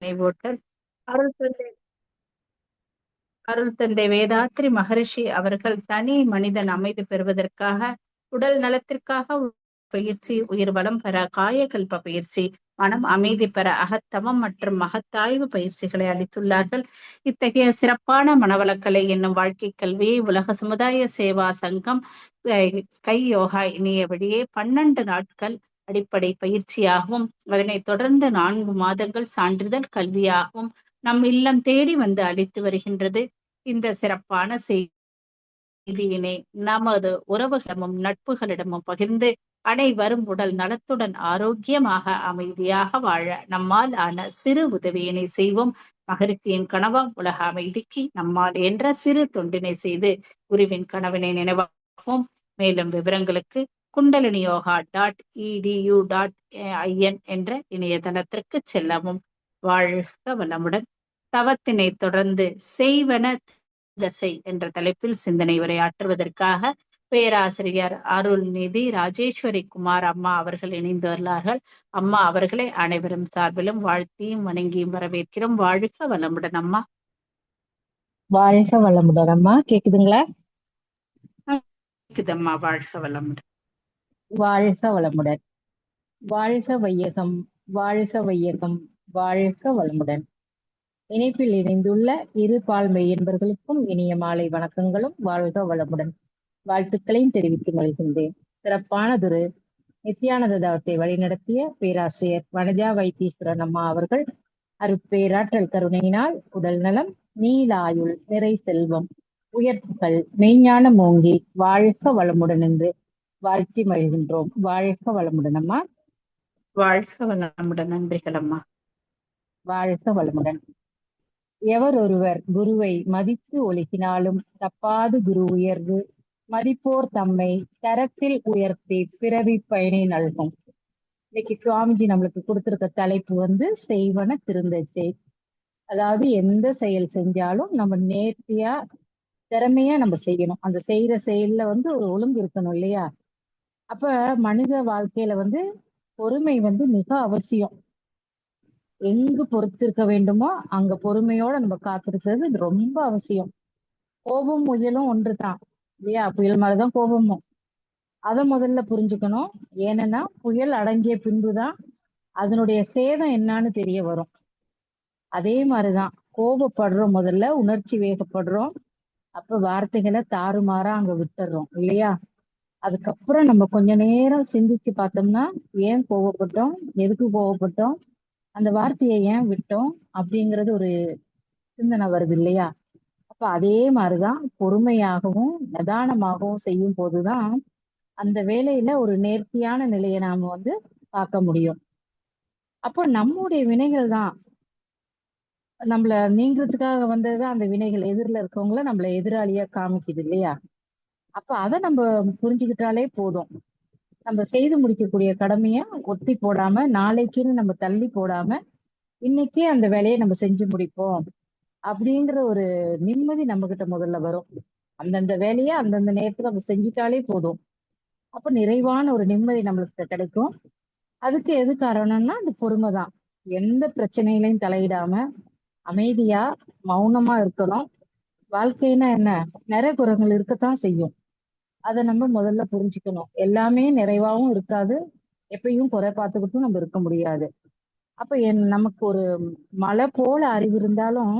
நினைவூட்டல். அருள் தந்தை அருள் தந்தை வேதாத்ரி மகரிஷி அவர்கள் தனி மனிதன் அமைதி பெறுவதற்காக, உடல் நலத்திற்காக பயிற்சி, உயிர் வளம் பெற காயகல்ப பயிற்சி, மனம் அமைதி பெற அகத்தவம் மற்றும் மகத்தாய்வு பயிற்சிகளை அளித்துள்ளார்கள். இத்தகைய சிறப்பான மனவளக்கலை என்னும் வாழ்க்கை கல்வியை உலக சமுதாய சேவா சங்கம் கை யோகா இணைய வழியே 12 நாட்கள் அடிப்படை பயிற்சியாகவும், அதனைத் தொடர்ந்து 4 மாதங்கள் சான்றிதழ் கல்வியாகவும் நம் இல்லம் தேடி வந்து அளித்து வருகின்றது. இந்த சிறப்பான செய்தியினை நமது உறவுகளிடமும் நட்புகளிடமும் பகிர்ந்து, அனைவரும் உடல் நலத்துடன் ஆரோக்கியமாக அமைதியாக வாழ நம்மால் ஆன சிறு உதவியினை செய்வோம். மகிழ்ச்சியின் கனவாம் உலக அமைதிக்கு நம்மால் என்ற சிறு தொண்டினை செய்து குருவின் கனவினை நினைவாகவும். மேலும் விவரங்களுக்கு kundaliniyoga.edu.in என்ற இணையதளத்திற்கு செல்லவும். வாழ்க வளமுடன். தவத்தினை தொடர்ந்து செய்வன தசை என்ற தலைப்பில் சிந்தனை உரையாற்றுவதற்காக பேராசிரியர் அருள்நிதி ராஜேஸ்வரி குமார் அம்மா அவர்கள் இணைந்து வருகிறார்கள். அம்மா அவர்களை அனைவரும் சார்பிலும் வாழ்த்தியும் வணங்கியும் வரவேற்கிறோம். வாழ்க வளமுடன் அம்மா. வாழ்க வளமுடன் அம்மா. கேக்குதுங்களா? கேக்குதம்மா. வாழ்க வளமுடன். வாழ்க வளமுடன். வாழ்க வையகம், வாழ்க வையகம், வாழ்க வளமுடன். இணைப்பில் இணைந்துள்ள இரு பால்மை என்பர்களுக்கும் இனிய மாலை வணக்கங்களும் வாழ்க வளமுடன் வாழ்த்துக்களையும் தெரிவித்து மகிழ்கின்றேன். சிறப்பானதொரு நித்தியானந்த தவத்தை வழிநடத்திய பேராசிரியர் வனஜா வைத்தீஸ்வரன் அம்மா அவர்கள் அருட்பேராற்றல் கருணையினால் உடல் நலம், நீலாயுள், நிறை செல்வம், உயர்த்துக்கள், மெய்ஞானம் ஓங்கி வாழ்க வளமுடன் என்று வாழ்த்தி மகிழ்கின்றோம். வாழ்க வளமுடன் அம்மா. வாழ்க வளமுடன். நன்றிகள் அம்மா. வாழ்க வளமுடன். எவர் ஒருவர் குருவை மதித்து ஒழுகினாலும் தப்பாது குரு உயர்வு, மதிப்போர் தம்மை தரத்தில் உயர்த்தி பிறவி பயனை நல்கும். இன்னைக்கு சுவாமிஜி நம்மளுக்கு கொடுத்திருக்க தலைப்பு செய்வன திருந்தச்சை. அதாவது எந்த செயல் செஞ்சாலும் நம்ம நேர்த்தியா திறமையா நம்ம செய்யணும். அந்த செய்யற செயல்ல ஒரு ஒழுங்கு இருக்கணும் இல்லையா? அப்ப மனித வாழ்க்கையில பொறுமை மிக அவசியம். எங்கு பொறுத்திருக்க வேண்டுமோ அங்க பொறுமையோட நம்ம காத்திருக்கிறது ரொம்ப அவசியம். கோபம் முயலும் ஒன்றுதான் இல்லையா? புயல் மேலதான் கோபமும். அதை முதல்ல புரிஞ்சுக்கணும். ஏன்னா புயல் அடங்கிய பின்புதான் அதனுடைய சேதம் என்னன்னு தெரிய வரும். அதே மாதிரிதான் கோபப்படுறோம், முதல்ல உணர்ச்சி வேகப்படுறோம், அப்ப வார்த்தைகளை தாறுமாறா அங்க விட்டுறோம் இல்லையா? அதுக்கப்புறம் நம்ம கொஞ்ச நேரம் சிந்திச்சு பார்த்தோம்னா, ஏன் கோவப்பட்டோம், எதுக்கு கோவப்பட்டோம், அந்த வார்த்தையை ஏன் விட்டோம் அப்படிங்கிறது ஒரு சிந்தனை வருது இல்லையா? அப்ப அதே மாதிரிதான் பொறுமையாகவும் நிதானமாகவும் செய்யும் போதுதான் அந்த வேலையில ஒரு நேர்த்தியான நிலையை நாம பார்க்க முடியும். அப்போ நம்முடைய வினைகள் தான் நம்மள நீங்கிறதுக்காக வந்ததுதான். அந்த வினைகள் எதிரில இருக்கவங்கள நம்மள எதிராளியா காமிக்குது இல்லையா? அப்ப அதை நம்ம புரிஞ்சுக்கிட்டாலே போதும். நம்ம செய்து முடிக்கக்கூடிய கடமைய ஒத்தி போடாம, நாளைக்குன்னு நம்ம தள்ளி போடாம, இன்னைக்கே அந்த வேலையை நம்ம செஞ்சு முடிப்போம் அப்படிங்கிற ஒரு நிம்மதி நம்ம கிட்ட முதல்ல வரும். அந்தந்த வேலையை அந்தந்த நேரத்துல நம்ம செஞ்சுட்டாலே போதும். அப்ப நிறைவான ஒரு நிம்மதி நம்மளுக்கு கிடைக்கும். அதுக்கு எது காரணம்னா அந்த பொறுமை தான். எந்த பிரச்சனைகளையும் தலையிடாம அமைதியா மௌனமா இருக்கணும். வாழ்க்கைன்னா என்ன? நிறைய குறைகள் இருக்கத்தான் செய்யும். அதை நம்ம முதல்ல புரிஞ்சுக்கணும். எல்லாமே நிறைவாவும் இருக்காது, எப்பயும் குறை பார்த்துக்கிட்டும் நம்ம இருக்க முடியாது. அப்ப நமக்கு ஒரு மலை போல அறிவு இருந்தாலும்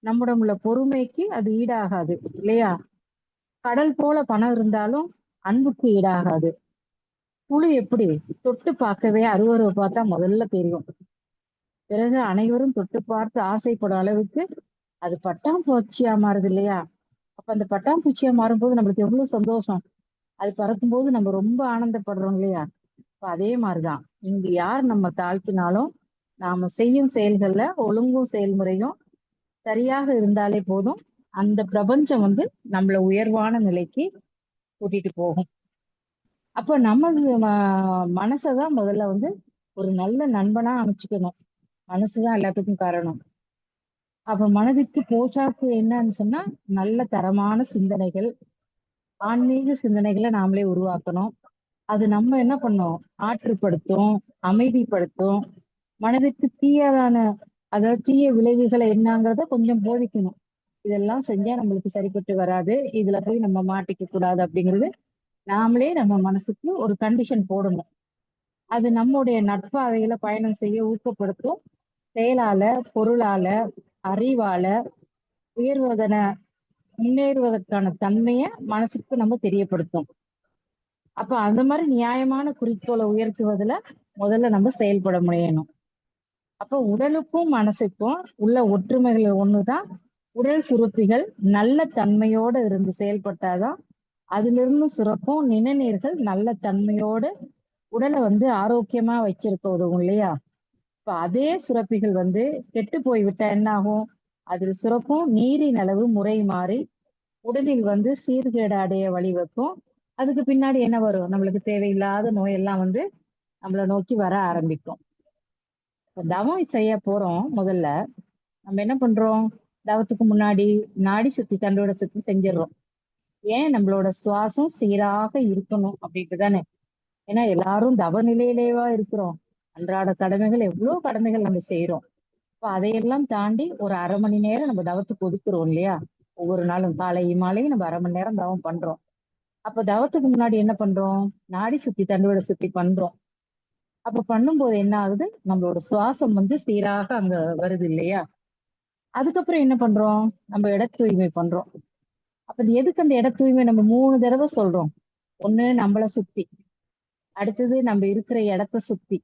நம்மிடம் உள்ள பொறுமைக்கு அது ஈடாகாது இல்லையா? கடல் போல பணம் இருந்தாலும் அன்புக்கு ஈடாகாது. புழு எப்படி தொட்டு பார்க்கவே அருவருவை பார்த்தா முதல்ல தெரியும், பிறகு அனைவரும் தொட்டு பார்த்து ஆசைப்படும் அளவுக்கு அது பட்டாம்பூச்சியா மாறுது இல்லையா? அப்ப அந்த பட்டாம்பூச்சியா மாறும்போது நம்மளுக்கு எவ்வளவு சந்தோஷம். அது பறக்கும்போது நம்ம ரொம்ப ஆனந்தப்படுறோம் இல்லையா? அப்ப அதே மாதிரிதான் இங்கு யார் நம்ம தாழ்த்தினாலும் நாம செய்யும் செயல்கள்ல ஒழுங்கும் செயல்முறையும் சரியாக இருந்தாலே போதும். அந்த பிரபஞ்சம் நம்மள உயர்வான நிலைக்கு கூட்டிட்டு போகும். அப்ப நமது மனசைதான் முதல்ல ஒரு நல்ல நண்பனா அமைச்சுக்கணும். மனசுதான் எல்லாத்துக்கும் காரணம். அப்ப மனதிற்கு போஷாக்கு என்னன்னு சொன்னா நல்ல தரமான சிந்தனைகள், ஆன்மீக சிந்தனைகளை நாமளே உருவாக்கணும். அது நம்ம என்ன பண்ணோம், ஆற்றுப்படுத்தும், அமைதிப்படுத்தும். மனதிற்கு தீயாதான அதாவது தீய விளைவுகளை என்னங்கிறத கொஞ்சம் போதிக்கணும். இதெல்லாம் செஞ்சா நம்மளுக்கு சரிப்பட்டு வராது, இதுல போய் நம்ம மாட்டிக்க கூடாது அப்படிங்கிறது நாமளே நம்ம மனசுக்கு ஒரு கண்டிஷன் போடணும். அது நம்முடைய நட்பாதையில பயணம் செய்ய ஊக்கப்படுத்தும். செயலால, பொருளால, அறிவால உயர்வதன முன்னேறுவதற்கான தன்மையை மனசுக்கு நம்ம தெரியப்படுத்தும். அப்ப அந்த மாதிரி நியாயமான குறிக்கோளை உயர்த்துவதுல முதல்ல நம்ம செயல்பட முடியணும். அப்ப உடலுக்கும் மனசுக்கும் உள்ள ஒற்றுமைகள் ஒண்ணுதான். உடல் சுரப்பிகள் நல்ல தன்மையோட இருந்து செயல்பட்டாதான் அதுல இருந்து சுரக்கும் நிணநீர்கள் நல்ல தன்மையோடு உடலை ஆரோக்கியமா வச்சிருக்க உதவும் இல்லையா? இப்ப அதே சுரப்பிகள் கெட்டு போய்விட்டா என்ன ஆகும்? அதில் சுரக்கும் நீரின் அளவு முறை மாறி உடலில் சீர்கேடு அடைய வழிவகுக்கும். அதுக்கு பின்னாடி என்ன வரும்? நம்மளுக்கு தேவையில்லாத நோயெல்லாம் நம்மளை நோக்கி வர ஆரம்பிக்கும். இப்ப தவம் செய்ய போறோம். முதல்ல நம்ம என்ன பண்றோம்? தவத்துக்கு முன்னாடி நாடி சுத்தி தண்டோட சுத்தி செஞ்சிடறோம். ஏன்? நம்மளோட சுவாசம் சீராக இருக்கணும் அப்படின்ட்டு தானே. ஏன்னா எல்லாரும் தவ நிலையிலேவா இருக்கிறோம். அன்றாட கடமைகள், எவ்வளவு கடமைகள் நம்ம செய்யறோம். இப்ப அதையெல்லாம் தாண்டி ஒரு அரை மணி நேரம் நம்ம தவத்துக்கு ஒதுக்குறோம் இல்லையா? ஒவ்வொரு நாளும் காலையும் மாலையும் நம்ம அரை மணி நேரம் தவம் பண்றோம். அப்ப தவத்துக்கு முன்னாடி என்ன பண்றோம்? நாடி சுத்தி தண்டுவட சுத்தி பண்றோம். அப்ப பண்ணும்போது என்ன ஆகுது? நம்மளோட சுவாசம் சீராக அங்க வருது இல்லையா? அதுக்கப்புறம் என்ன பண்றோம்? நம்ம இட தூய்மை பண்றோம். அப்ப எதுக்கு அந்த இட தூய்மை நம்ம 3 தடவை சொல்றோம்? ஒண்ணு நம்மள சுத்தி, அடுத்தது நம்ம இருக்கிற இடத்த சுத்தி,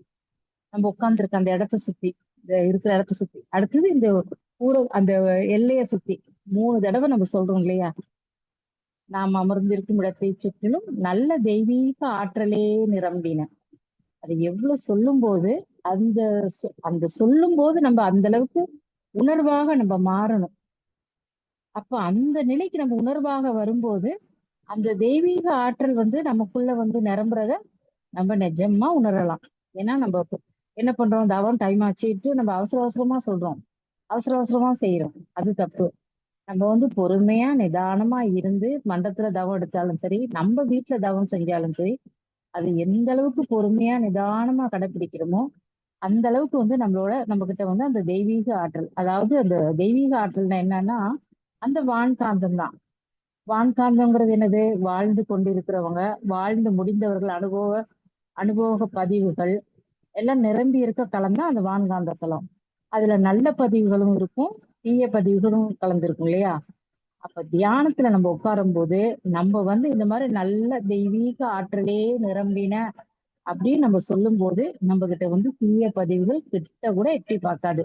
நம்ம உட்கார்ந்து இருக்க அந்த இடத்த சுத்தி, இந்த இருக்கிற இடத்த சுத்தி, அடுத்தது இந்த அந்த எல்லைய சுத்தி 3 தடவை நம்ம சொல்றோம் இல்லையா? நாம் அமர்ந்திருக்கும் இடத்தை சுற்றிலும் நல்ல தெய்வீக ஆற்றலே நிரம்பின. அது எவ்வளவு சொல்லும் போது அந்த அந்த சொல்லும் போது நம்ம அந்த அளவுக்கு உணர்வாக நம்ம மாறணும். அப்ப அந்த நிலைக்கு நம்ம உணர்வாக வரும்போது அந்த தெய்வீக ஆற்றல் நமக்குள்ள நிரம்புறத நம்ம நிஜமா உணரலாம். ஏன்னா நம்ம என்ன பண்றோம்? தவம் டைம் ஆச்சுட்டு நம்ம அவசர அவசரமா சொல்றோம், அவசர அவசரமா செய்யறோம். அது தப்பு. நம்ம பொறுமையா நிதானமா இருந்து மண்டத்துல தவம் எடுத்தாலும் சரி, நம்ம வீட்டுல தவம் செஞ்சாலும் சரி, அது எந்த அளவுக்கு பொறுமையா நிதானமா கடைபிடிக்கிறோமோ அந்த அளவுக்கு நம்ம கிட்ட அந்த தெய்வீக ஆற்றல், அதாவது அந்த தெய்வீக ஆற்றல்னா என்னன்னா அந்த வான்காந்தம் தான். வான்காந்தம்ங்கிறது என்னது? வாழ்ந்து கொண்டிருக்கிறவங்க, வாழ்ந்து முடிந்தவர்கள் அனுபவ பதிவுகள் எல்லாம் நிரம்பி இருக்க களம் தான் அந்த வான்காந்த களம். அதுல நல்ல பதிவுகளும் இருக்கும், தீய பதிவுகளும் கலந்துருக்கும் இல்லையா? அப்ப தியானத்துல நம்ம உட்காரும் போது நம்ம இந்த மாதிரி நல்ல தெய்வீக ஆற்றலே நிரம்பின அப்படின்னு நம்ம சொல்லும் போது நம்ம கிட்ட தீய பதிவுகள் கிட்ட கூட எட்டி பார்க்காது.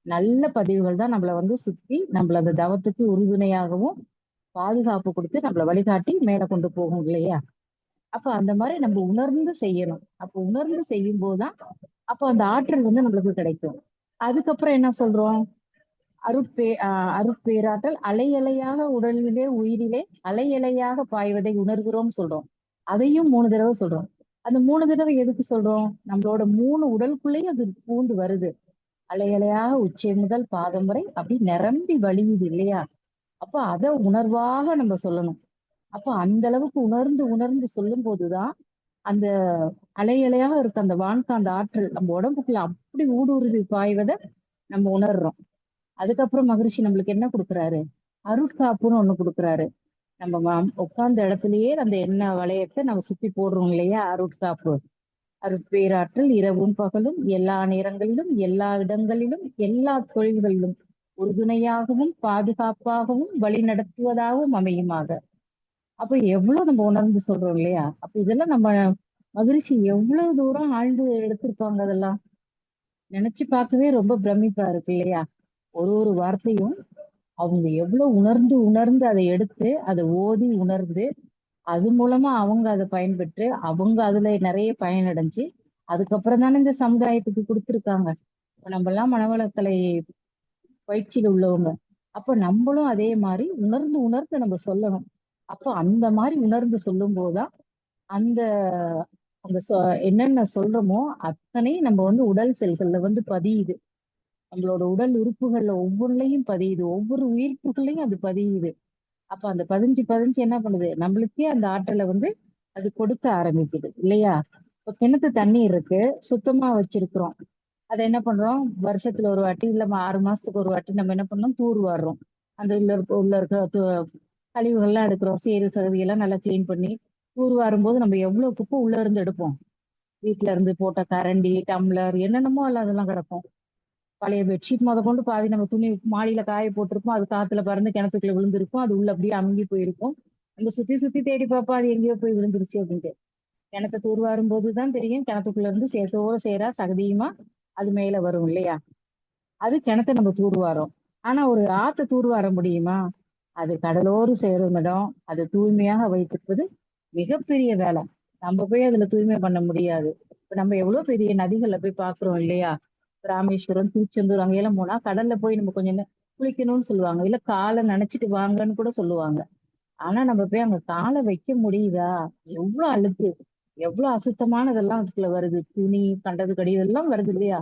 நல்ல பதிவுகள் தான் நம்மள சுத்தி நம்மள அந்த தவத்துக்கு உறுதுணையாகவும் பாதுகாப்பு கொடுத்து நம்மளை வழிகாட்டி மேல கொண்டு போகும் இல்லையா? அப்ப அந்த மாதிரி நம்ம உணர்ந்து செய்யணும். அப்ப உணர்ந்து செய்யும் போதுதான் அப்ப அந்த ஆற்றல் நம்மளுக்கு கிடைக்கும். அதுக்கப்புறம் என்ன சொல்றோம்? அருட்பேராற்றல் அலை அலையாக உடலிலே உயிரிலே அலை அலையாக பாய்வதை உணர்கிறோம் சொல்றோம். அதையும் 3 தடவை சொல்றோம். அந்த 3 தடவை எதுக்கு சொல்றோம்? நம்மளோட 3 உடலுக்குள்ளேயும் அது பூந்து வருது. அலை அலையாக உச்சை முதல் பாதம் வரை அப்படி நிரம்பி வழியுது இல்லையா? அப்ப அதை உணர்வாக நம்ம சொல்லணும். அப்ப அந்த அளவுக்கு உணர்ந்து உணர்ந்து சொல்லும் போதுதான் அந்த அலை அலையாக இருக்க அந்த வான்காந்த ஆற்றல் நம்ம உடம்புக்குள்ள அப்படி ஊடுருவி பாய்வதை நம்ம உணர்றோம். அதுக்கப்புறம் மகரிஷி நம்மளுக்கு என்ன கொடுக்குறாரு? அருட்காப்புன்னு ஒண்ணு கொடுக்குறாரு. நம்ம உட்கார்ந்த இடத்துலயே அந்த எண்ணெய் வளையத்தை நம்ம சுத்தி போடுறோம் இல்லையா? அருட்காப்பு. அருட்பேராற்றல் இரவும் பகலும் எல்லா நேரங்களிலும் எல்லா இடங்களிலும் எல்லா தொழில்களிலும் உறுதுணையாகவும் பாதுகாப்பாகவும் வழி நடத்துவதாகவும் அமையுமாக. அப்ப எவ்வளவு நம்ம உணர்ந்து சொல்றோம் இல்லையா? அப்ப இதெல்லாம் நம்ம மகிழ்ச்சி எவ்வளவு தூரம் ஆழ்ந்து எடுத்திருப்பாங்க. அதெல்லாம் நினைச்சு பார்க்கவே ரொம்ப பிரமிப்பா இருக்கு இல்லையா? ஒரு ஒரு வார்த்தையும் அவங்க எவ்வளவு உணர்ந்து உணர்ந்து அதை எடுத்து அதை ஓதி உணர்ந்து அது மூலமா அவங்க அதை பயன்பெற்று அவங்க அதுல நிறைய பயனடைஞ்சு அதுக்கப்புறம் தானே இந்த சமுதாயத்துக்கு கொடுத்துருக்காங்க. இப்ப நம்ம எல்லாம் மனவளக்கலை பயிற்சியில் உள்ளவங்க. அப்ப நம்மளும் அதே மாதிரி உணர்ந்து உணர்ந்து நம்ம சொல்லணும். அப்போ அந்த மாதிரி உணர்ந்து சொல்லும் போதுதான் அந்த அந்த என்னென்ன சொல்றோமோ அத்தனை நம்ம உடல் செல்கள்ல பதியுது. நம்மளோட உடல் உறுப்புகள்ல ஒவ்வொன்றையும் பதியுது, ஒவ்வொரு உயிர்ப்புகளையும் அது பதியுது. அப்ப அந்த பதிஞ்சு பதிஞ்சு என்ன பண்ணுது? நம்மளுக்கே அந்த ஆற்றலை அது கொடுக்க ஆரம்பிக்குது இல்லையா? இப்ப கிணத்து தண்ணி இருக்கு, சுத்தமா வச்சிருக்கிறோம். அதை என்ன பண்றோம், வருஷத்துல ஒரு வாட்டி இல்ல 6 மாசத்துக்கு ஒரு வாட்டி நம்ம என்ன பண்ணோம், தூர் வாடுறோம். அந்த உள்ள இருக்க கழிவுகள்லாம் எடுக்கிறோம், சேறு சகதி எல்லாம் நல்லா கிளீன் பண்ணி தூர் வாரும்போது நம்ம எவ்வளவு குப்பை உள்ள இருந்து எடுப்போம். வீட்ல இருந்து போட்ட கரண்டி, டம்ளர் என்னென்னமோ எல்லாம் அதெல்லாம் கிடக்கும். பழைய பெட்ஷீட் முத கொண்டு பாதி நம்ம துணி மாடியில காய போட்டிருப்போம், அது காத்துல பறந்து கிணத்துக்குள்ள விழுந்திருக்கும், அது உள்ள அப்படியே அமுங்கி போயிருக்கும். நம்ம சுத்தி சுத்தி தேடி பார்ப்போம், அது எங்கேயோ போய் விழுந்துருச்சு அப்படின்ட்டு. கிணத்தை தூர்வாரும் போதுதான் தெரியும், கிணத்துக்குள்ள இருந்து சேத்தோட சேரா சகதியுமா அது மேல வரும் இல்லையா. அது கிணத்தை நம்ம தூர்வாரோம். ஆனா ஒரு ஆத்தை தூர்வார முடியுமா? அது கடலோடு சேரும் இடம், அது தூய்மையாக வைத்திருப்பது மிகப்பெரிய வேலை. நம்ம போய் அதுல தூய்மை பண்ண முடியாது. இப்ப நம்ம எவ்வளவு பெரிய நதிகள்ல போய் பாக்குறோம் இல்லையா. ராமேஸ்வரம், திருச்செந்தூர் அங்கெல்லாம் போனா கடல்ல போய் நம்ம கொஞ்சம் குளிக்கணும்னு சொல்லுவாங்க, இல்ல காலை நனைச்சிட்டு வாங்கன்னு கூட சொல்லுவாங்க. ஆனா நம்ம போய் அங்க காலை வைக்க முடியுதா? எவ்வளவு அழுக்கு, எவ்வளவு அசுத்தமானதெல்லாம் அதுக்குள்ள வருது, துணி கண்டது கடி இதெல்லாம் வருது இல்லையா.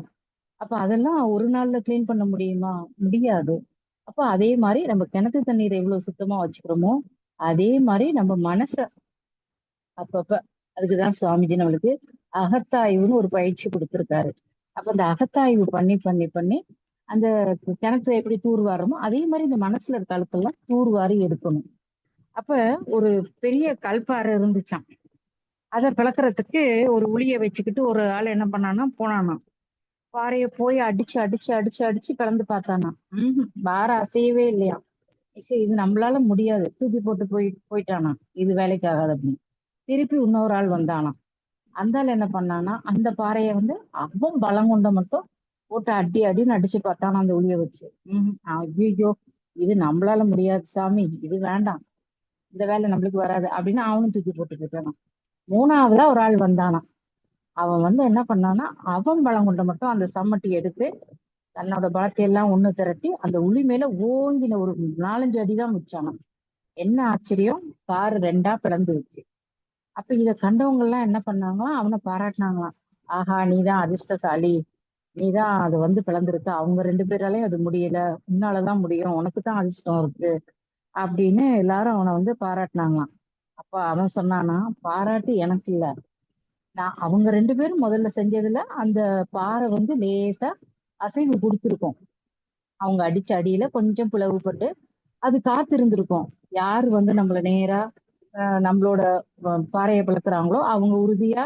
அப்ப அதெல்லாம் ஒரு நாள்ல கிளீன் பண்ண முடியுமா? முடியாது. அப்ப அதே மாதிரி நம்ம கிணத்து தண்ணீரை எவ்வளவு சுத்தமா வச்சுக்கிறோமோ, அதே மாதிரி நம்ம மனச அப்பப்ப, அதுக்குதான் சுவாமிஜி நம்மளுக்கு அகத்தாய்வுன்னு ஒரு பயிற்சி கொடுத்திருக்காரு. அப்ப அந்த அகத்தாய்வு பண்ணி பண்ணி பண்ணி அந்த கிணத்தை எப்படி தூர்வாரமோ அதே மாதிரி இந்த மனசுல இருக்க அழுக்கெல்லாம் தூர்வாரி எடுக்கணும். அப்ப ஒரு பெரிய கல்பாறை இருந்துச்சாம். அதை பிளக்கறதுக்கு ஒரு உளிய வச்சுக்கிட்டு ஒரு ஆள் என்ன பண்ணானா போனானா, பாறைய போய் அடிச்சு அடிச்சு அடிச்சு அடிச்சு கலந்து பார்த்தானா. பாறை அசையவே இல்லையா. சரி இது நம்மளால முடியாது, தூக்கி போட்டு போயிட்டானா, இது வேலைக்கு ஆகாது அப்படின்னு. திருப்பி இன்னொரு ஆள் வந்தானா. அந்த ஆள் என்ன பண்ணானா, அந்த பாறைய அவன் பலம் கொண்ட மட்டும் போட்டு அடி அடின்னு அடிச்சு பார்த்தானா அந்த உளிய வச்சு. ஐயோ, இது நம்மளால முடியாது சாமி, இது வேண்டாம், இந்த வேலை நம்மளுக்கு வராது அப்படின்னு அவனும் தூக்கி போட்டு போயிட்டானான். மூணாவதா ஒரு ஆள் வந்தானா. அவன் என்ன பண்ணானா, அவன் பலம் கொண்ட மட்டும் அந்த சம்மட்டி எடுத்து தன்னோட பலத்தை எல்லாம் ஒண்ணு திரட்டி அந்த உளி மேல ஓங்கின ஒரு 4-5 அடிதான் வச்சானாம். என்ன ஆச்சரியம், பாரு ரெண்டா பிளந்துருச்சு. அப்ப இத கண்டவங்க எல்லாம் என்ன பண்ணாங்களாம், அவனை பாராட்டினாங்களாம். ஆஹா, நீதான் அதிர்ஷ்டசாலி, நீதான் அது பிளந்திருக்க, அவங்க 2 பேராலையும் அது முடியல, உன்னாலதான் முடியும், உனக்கு தான் அதிர்ஷ்டம் இருக்கு அப்படின்னு எல்லாரும் அவனை பாராட்டினாங்களாம். அப்ப அவன் சொன்னானா, பாராட்டு எனக்கு இல்ல, நான் அவங்க 2 பேரும் முதல்ல செஞ்சதுல அந்த பாறை லேசா அசைவு கொடுத்துருக்கோம். அவங்க அடிச்ச அடியில கொஞ்சம் பிளவுபட்டு அது காத்து இருந்திருக்கும். யாரு நம்மள நேரா நம்மளோட பாறையை பிளக்குறாங்களோ அவங்க உறுதியா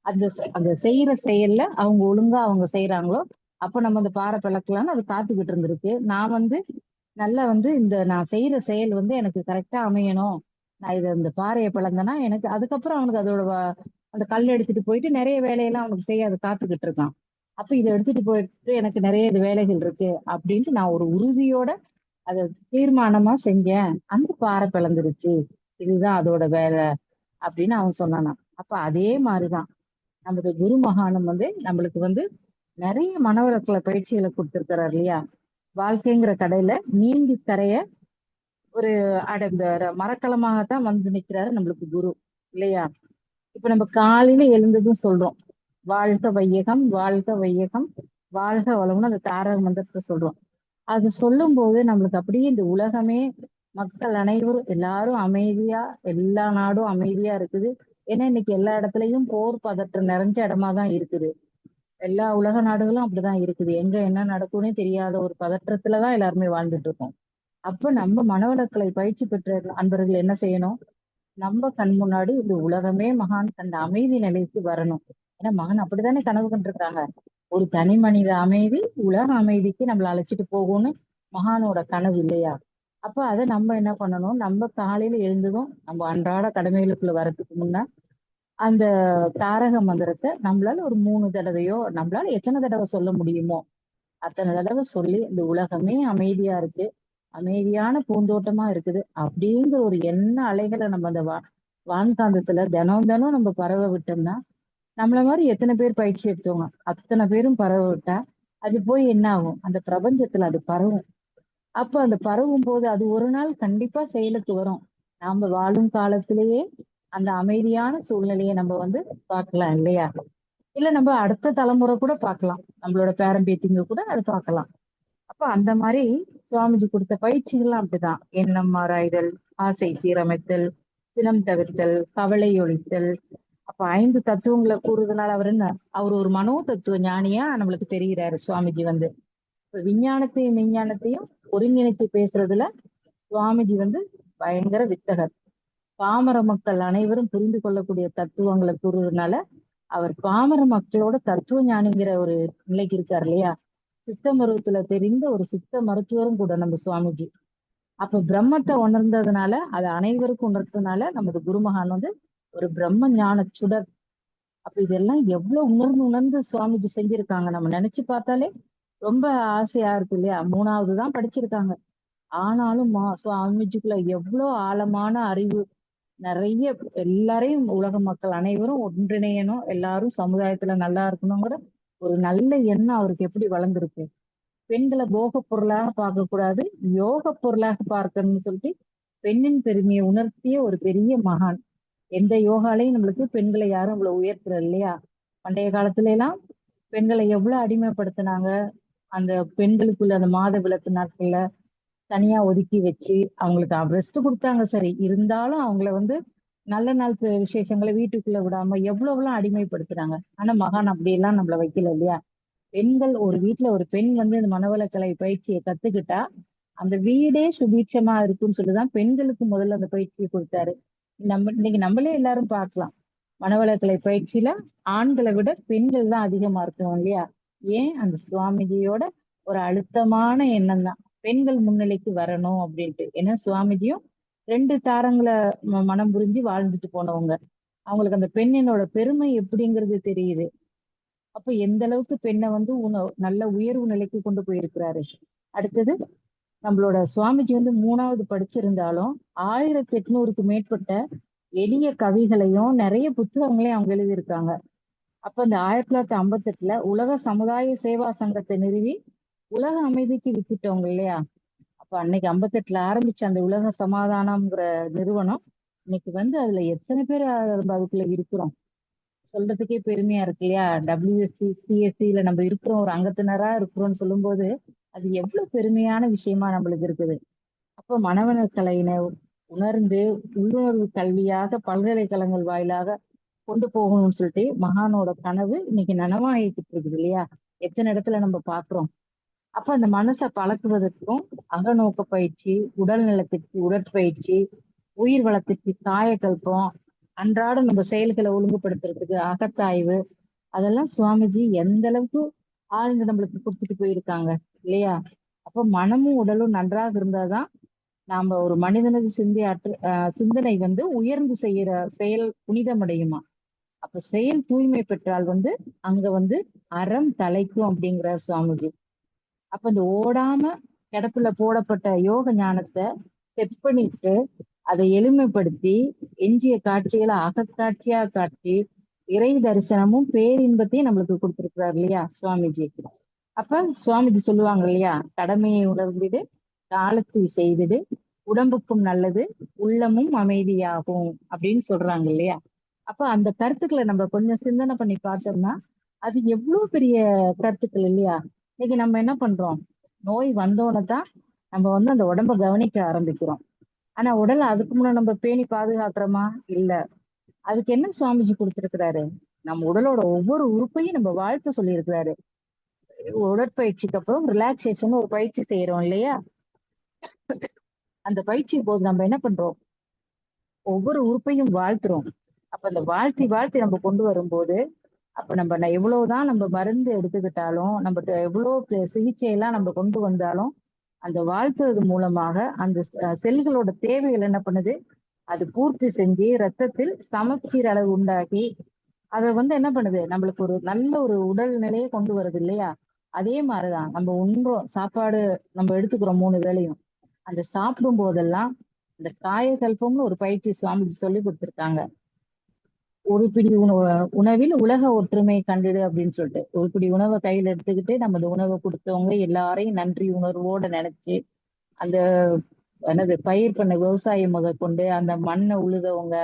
அந்த செய்யற செயல்ல அவங்க ஒழுங்கா அவங்க செய்யறாங்களோ அப்ப நம்ம அந்த பாறை பிளக்கலாம்னு அது காத்துக்கிட்டு இருந்திருக்கு. நான் நல்லா இந்த நான் செய்யற செயல் எனக்கு கரெக்டா அமையணும், நான் இந்த பாறையை பிளந்தேன்னா எனக்கு அதுக்கப்புறம் அவனுக்கு அதோட அந்த கல் எடுத்துட்டு போயிட்டு நிறைய வேலையெல்லாம் அவனுக்கு செய்ய அது காத்துக்கிட்டு இருக்கான். அப்ப இதை எடுத்துட்டு போயிட்டு எனக்கு நிறைய இது வேலைகள் இருக்கு அப்படின்ட்டு நான் ஒரு உறுதியோட அதை தீர்மானமா செஞ்சேன், அந்த பாறை பிளந்துருச்சு, இதுதான் அதோட வேலை அப்படின்னு அவன் சொன்னானா. அப்ப அதே மாதிரிதான் நமது குரு மகானம் நம்மளுக்கு நிறைய மனவளக்கல பயிற்சிகளை கொடுத்திருக்கிறார் இல்லையா. வாழ்க்கைங்கிற கடையில நீந்தி கரைய ஒரு இந்த மரக்கலமாகத்தான் நிக்கிறாரு நம்மளுக்கு குரு இல்லையா. இப்ப நம்ம காலையில எழுந்ததும் சொல்றோம், வாழ்க வையகம் வாழ்க வையகம் வாழ்க வளம்னு அந்த தாரக மந்திரத்தை சொல்றோம். அது சொல்லும் போது நம்மளுக்கு அப்படியே இந்த உலகமே, மக்கள் அனைவரும் எல்லாரும் அமைதியா, எல்லா நாடும் அமைதியா இருக்குது. ஏன்னா இன்னைக்கு எல்லா இடத்துலயும் போர் பதற்றம் நிறைஞ்ச இடமா தான் இருக்குது. எல்லா உலக நாடுகளும் அப்படிதான் இருக்குது. எங்க என்ன நடக்கும்னே தெரியாத ஒரு பதற்றத்துலதான் எல்லாருமே வாழ்ந்துட்டு இருக்கோம். அப்ப நம்ம மனவளக்கலை பயிற்சி பெற்ற அன்பர்கள் என்ன செய்யணும், நம்ம கண் முன்னாடி இந்த உலகமே மகான் கண்ட அமைதி நிலைக்கு வரணும். ஏன்னா மகான் அப்படித்தானே கனவு கண்டிருக்காங்க, ஒரு தனி மனித அமைதி உலக அமைதிக்கு நம்மளை அழைச்சிட்டு போகும்னு மகானோட கனவு இல்லையா. அப்ப அதை நம்ம என்ன பண்ணணும், நம்ம காலையில எழுந்ததும் நம்ம அன்றாட கடமைகளுக்குள்ள வர்றதுக்கு முன்ன அந்த தாரக மந்திரத்தை நம்மளால ஒரு 3 தடவையோ, நம்மளால எத்தனை தடவை சொல்ல முடியுமோ அத்தனை தடவை சொல்லி இந்த உலகமே அமைதியா இருக்கு, அமைதியான பூந்தோட்டமா இருக்குது அப்படிங்கிற ஒரு எண்ண அலைகளை நம்ம அந்த வான்காந்தத்துல தினம் தினம் நம்ம பரவ விட்டோம்னா, நம்மள மாதிரி எத்தனை பேர் பயிற்சி எடுத்தவங்க அத்தனை பேரும் பரவ விட்டா அது போய் என்ன ஆகும், அந்த பிரபஞ்சத்துல அது பரவும். அப்ப அந்த பரவும் போது அது ஒரு நாள் கண்டிப்பா செயலுக்கு வரும். நாம வாழும் காலத்திலேயே அந்த அமைதியான சூழ்நிலையை நம்ம பார்க்கலாம் இல்லையா. இல்ல நம்ம அடுத்த தலைமுறை கூட பார்க்கலாம், நம்மளோட பேரம்பேத்திங்க கூட அது பார்க்கலாம். அப்ப அந்த மாதிரி சுவாமிஜி கொடுத்த பயிற்சிகள்லாம் அப்படிதான். எண்ணம் ஆராய்தல், ஆசை சீரமைத்தல், சினம் தவிர்த்தல், கவலை ஒழித்தல், அப்ப 5 தத்துவங்களை கூறுறதுனால அவர் என்ன, அவர் ஒரு மனோ தத்துவ ஞானியா நம்மளுக்கு தெரிகிறாரு சுவாமிஜி வந்து. இப்ப விஞ்ஞானத்தையும் மெஞ்ஞானத்தையும் ஒருங்கிணைத்து பேசுறதுல சுவாமிஜி வந்து பயங்கர வித்தகர். பாமர மக்கள் அனைவரும் புரிந்து கொள்ளக்கூடிய தத்துவங்களை கூறுறதுனால அவர் பாமர மக்களோட தத்துவ ஞானிங்கிற ஒரு நிலைக்கு இருக்காரு இல்லையா. சித்த மருத்துவத்துல தெரிந்த ஒரு சித்த மருத்துவரும் கூட நம்ம சுவாமிஜி. அப்ப பிரம்மத்தை உணர்ந்ததுனால, அதை அனைவருக்கும் உணர்த்ததுனால நமது குருமகான் வந்து ஒரு பிரம்ம ஞான சுடர். அப்ப இதெல்லாம் எவ்வளவு உணர்ந்து உணர்ந்து சுவாமிஜி செஞ்சிருக்காங்க, நம்ம நினைச்சு பார்த்தாலே ரொம்ப ஆசையா இருக்கு இல்லையா. 3வது தான் படிச்சிருக்காங்க. ஆனாலும் சுவாமிஜிக்குள்ள எவ்வளவு ஆழமான அறிவு, நிறைய எல்லாரையும் உலக மக்கள் அனைவரும் ஒன்றிணையணும், எல்லாரும் சமுதாயத்துல நல்லா இருக்கணுங்கிற ஒரு நல்ல எண்ணம் அவருக்கு எப்படி வளர்ந்துருக்கு. பெண்களை போக பொருளாக பார்க்க கூடாது, யோக பொருளாக பார்க்கணும்னு சொல்லிட்டு பெண்ணின் பெருமையை உணர்த்திய ஒரு பெரிய மகான். எந்த யோகாலையும் நம்மளுக்கு பெண்களை யாரும் இவ்வளவு உயர்த்துற இல்லையா. பண்டைய காலத்துல எல்லாம் பெண்களை எவ்வளவு அடிமைப்படுத்தினாங்க. அந்த பெண்களுக்குள்ள அந்த மாத விளக்கு நாட்கள்ல தனியா ஒதுக்கி வச்சு அவங்களுக்கு ரெஸ்ட் கொடுத்தாங்க. சரி, இருந்தாலும் அவங்கள வந்து நல்ல நாள் விசேஷங்களை வீட்டுக்குள்ள விடாம எவ்வளவுலாம் அடிமைப்படுத்துறாங்க. ஆனா மகான் அப்படியெல்லாம் நம்மள வைக்கல இல்லையா. பெண்கள் ஒரு வீட்டுல ஒரு பெண் வந்து இந்த மனவளக்கலை பயிற்சியை கத்துக்கிட்டா அந்த வீடே சுபீட்சமா இருக்குன்னு சொல்லிதான் பெண்களுக்கு முதல்ல அந்த பயிற்சியை கொடுத்தாரு. இன்னைக்கு நம்மளே எல்லாரும் பார்க்கலாம், மனவளக்கலை பயிற்சியில ஆண்களை விட பெண்கள் தான் அதிகமா இருக்கணும் இல்லையா. ஏன், அந்த சுவாமிஜியோட ஒரு அழுத்தமான எண்ணம் தான் பெண்கள் முன்னிலைக்கு வரணும் அப்படின்ட்டு. ஏன்னா சுவாமிஜியும் 2 தாரங்களை மனம் புரிஞ்சு வாழ்ந்துட்டு போனவங்க. அவங்களுக்கு அந்த பெண்ணினோட பெருமை எப்படிங்கிறது தெரியுது. அப்ப எந்த அளவுக்கு பெண்ணை வந்து நல்ல உயர்வு நிலைக்கு கொண்டு போயிருக்கிறாரு. அடுத்தது நம்மளோட சுவாமிஜி வந்து 3வது படிச்சிருந்தாலும் 1800க்கு மேற்பட்ட எளிய கவிகளையும் நிறைய புத்தகங்களையும் அவங்க எழுதியிருக்காங்க. அப்ப இந்த 1958ல உலக சமுதாய சேவா சங்கத்தை நிறுவி உலக அமைதிக்கு வித்திட்டவங்க இல்லையா. அப்ப அன்னைக்கு 58ல ஆரம்பிச்ச அந்த உலக சமாதானம்ங்கிற நிறுவனம் இன்னைக்கு வந்து அதுல எத்தனை பேர் அதுக்குள்ள இருக்கிறோம் சொல்றதுக்கே பெருமையா இருக்கு இல்லையா. WSC CSCல நம்ம இருக்கிறோம், ஒரு அங்கத்தினரா இருக்கிறோம்னு சொல்லும்போது அது எவ்வளவு பெருமையான விஷயமா நம்மளுக்கு இருக்குது. அப்ப மனவளக்கலையினை உணர்ந்து உள்ளுணர்வு கல்வியாக பல்கலைக்கழகங்கள் வாயிலாக கொண்டு போகணும்னு சொல்லிட்டு மகானோட கனவு இன்னைக்கு நனவாகிட்டு இருக்குது இல்லையா. எத்தனை இடத்துல நம்ம பாக்குறோம். அப்ப அந்த மனசை பழக்குவதற்கும் அகநோக்க பயிற்சி, உடல் நலத்திற்கு உடற்பயிற்சி, உயிர் வளத்திற்கு காயக்கல்பம், அன்றாட நம்ம செயல்களை ஒழுங்குபடுத்துறதுக்கு அகத்தாய்வு, அதெல்லாம் சுவாமிஜி எந்த அளவுக்கு ஆழ்ந்து நம்மளுக்கு கொடுத்துட்டு போயிருக்காங்க இல்லையா. அப்ப மனமும் உடலும் நன்றாக இருந்தாதான் நாம ஒரு மனிதனுக்கு சிந்தனை வந்து உயர்ந்து செய்யற செயல் புனிதமடையுமா. அப்ப செயல் தூய்மை பெற்றால் வந்து அங்க வந்து அறம் தலைக்கும் அப்படிங்கிற சுவாமிஜி. அப்ப இந்த ஓடாம கிடப்புல போடப்பட்ட யோக ஞானத்தை செப்பனிட்டு அதை எளிமைப்படுத்தி எஞ்சிய காட்சிகளை அகக்காட்சியா காட்டி இறை தரிசனமும் பேரின்பத்தையும் நம்மளுக்கு கொடுத்திருக்கிறார் இல்லையா சுவாமிஜி. அப்ப சுவாமிஜி சொல்லுவாங்க இல்லையா, கடமையை உணர்ந்திடு, காலத்தில் செய்திடு, உடம்புக்கும் நல்லது, உள்ளமும் அமைதியாகும் அப்படின்னு சொல்றாங்க இல்லையா. அப்ப அந்த கருத்துக்களை நம்ம கொஞ்சம் சிந்தனை பண்ணி பார்த்தோம்னா அது எவ்வளவு பெரிய கருத்துக்கள் இல்லையா. இன்னைக்கு நம்ம என்ன பண்றோம், நோய் வந்தோன்னு தான் நம்ம வந்து அந்த உடம்ப கவனிக்க ஆரம்பிக்கிறோம். ஆனா உடலை அதுக்கு முன்னாடி நம்ம பேணி பாதுகாக்கிறோமா இல்ல. அதுக்கு என்ன சுவாமிஜி கொடுத்திருக்கிறாரு, நம்ம உடலோட ஒவ்வொரு உறுப்பையும் நம்ம வாழ்த்து சொல்லியிருக்கிறாரு. உடற்பயிற்சிக்கு அப்புறம் ரிலாக்ஸேஷன் ஒரு பயிற்சி செய்யறோம் இல்லையா. அந்த பயிற்சி போது நம்ம என்ன பண்றோம், ஒவ்வொரு உறுப்பையும் வாழ்த்துறோம். அப்ப அந்த வாழ்த்தி வாழ்த்தி நம்ம கொண்டு வரும்போது அப்ப நம்ம எவ்வளவுதான் நம்ம மருந்து எடுத்துக்கிட்டாலும், நம்ம எவ்வளவு சிகிச்சை எல்லாம் நம்ம கொண்டு வந்தாலும் அந்த வாழ்த்துறது மூலமாக அந்த செல்களோட தேவைகள் என்ன பண்ணுது, அது பூர்த்தி செஞ்சு ரத்தத்தில் சமச்சீர் அளவு உண்டாக்கி அதை வந்து என்ன பண்ணுது, நம்மளுக்கு ஒரு நல்ல ஒரு உடல் நிலையை கொண்டு வருது இல்லையா. அதே மாதிரிதான் நம்ம உண்றோம், சாப்பாடு நம்ம எடுத்துக்கிறோம் 3 வேளையும். அந்த சாப்பிடும் போதெல்லாம் இந்த காயகல்பம்னு ஒரு பயிற்சி சுவாமிஜி சொல்லி கொடுத்திருக்காங்க. ஒரு பிடி உணவில் உலக ஒற்றுமை கண்டிடு அப்படின்னு சொல்லிட்டு ஒரு பிடி உணவை கையில எடுத்துக்கிட்டு நம்ம அந்த உணவை கொடுத்தவங்க எல்லாரையும் நன்றி உணர்வோட நினைச்சு அந்த என்னது பயிர் பண்ண விவசாயம் முதற்கொண்டு அந்த மண்ணை உழுதவங்க,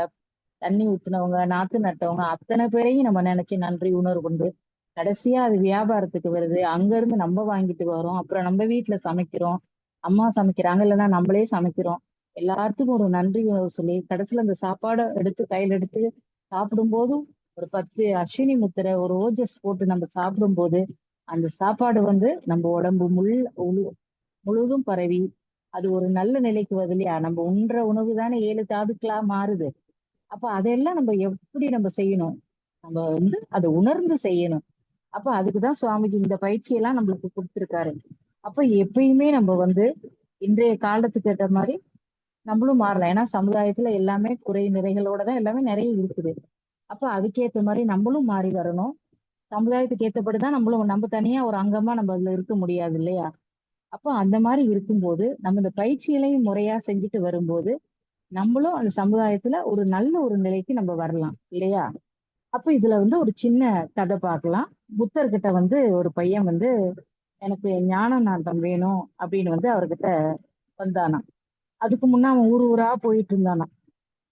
தண்ணி ஊத்துனவங்க, நாத்து நட்டவங்க அத்தனை பேரையும் நம்ம நினைச்சு நன்றி உணர்வு கொண்டு கடைசியா அது வியாபாரத்துக்கு வருது. அங்க இருந்து நம்ம வாங்கிட்டு வரோம், அப்புறம் நம்ம வீட்டுல சமைக்கிறோம், அம்மா சமைக்கிறாங்க இல்லைன்னா நம்மளே சமைக்கிறோம். எல்லாத்துக்கும் ஒரு நன்றி உணர்வு சொல்லி கடைசியில அந்த சாப்பாடை எடுத்து கையில எடுத்து சாப்பிடும் போதும் ஒரு 10 அஸ்வினி முத்திரை, ஒரு ஓஜஸ் போட்டு நம்ம சாப்பிடும்போது அந்த சாப்பாடு வந்து நம்ம உடம்பு முழுதும் பரவி அது ஒரு நல்ல நிலைக்கு வருது இல்லையா? நம்ம உண்ற உணவு தானே 7 தாதுக்களா மாறுது. அப்ப அதையெல்லாம் நம்ம எப்படி நம்ம செய்யணும்? நம்ம வந்து அதை உணர்ந்து செய்யணும். அப்ப அதுக்குதான் சுவாமிஜி இந்த பயிற்சியெல்லாம் நம்மளுக்கு கொடுத்திருக்காரு. அப்ப எப்பயுமே நம்ம வந்து இன்றைய காலத்துக்கு ஏற்ற மாதிரி நம்மளும் மாறலாம். ஏன்னா சமுதாயத்துல எல்லாமே குறை நிறைகளோட தான் எல்லாமே நிறைய இருக்குது. அப்ப அதுக்கேத்த மாதிரி நம்மளும் மாறி வரணும். சமுதாயத்துக்கு ஏத்தபடிதான் நம்மளும் நம்ம தனியா ஒரு அங்கமா நம்ம அதுல இருக்க முடியாது இல்லையா? அப்போ அந்த மாதிரி இருக்கும்போது நம்ம இந்த பயிற்சிகளையும் முறையா செஞ்சுட்டு வரும்போது நம்மளும் அந்த சமுதாயத்துல ஒரு நல்ல ஒரு நிலைக்கு நம்ம வரலாம் இல்லையா? அப்ப இதுல வந்து ஒரு சின்ன கதை பார்க்கலாம். புத்தர்கிட்ட வந்து ஒரு பையன் வந்து எனக்கு ஞான நாட்டம் வேணும் அப்படின்னு வந்து அவர்கிட்ட வந்தானாம். அதுக்கு முன்ன அவன் ஊர் ஊரா போயிட்டு இருந்தானாம்.